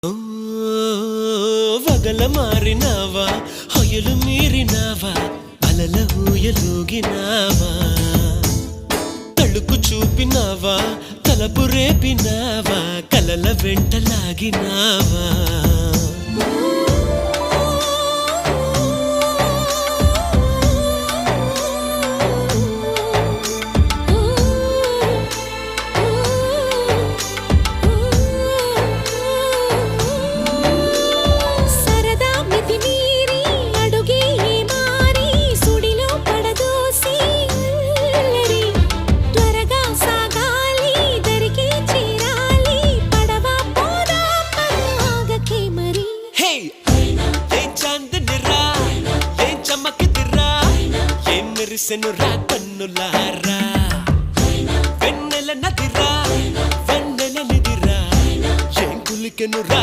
ఓ వగల మారినావా హొయలు మీరినావా అలల ఊయలూగినావా తళుకు చూపినావా తలపు రేపినావా కలల వెంటలాగినావా మెరిసెను రా కన్నులా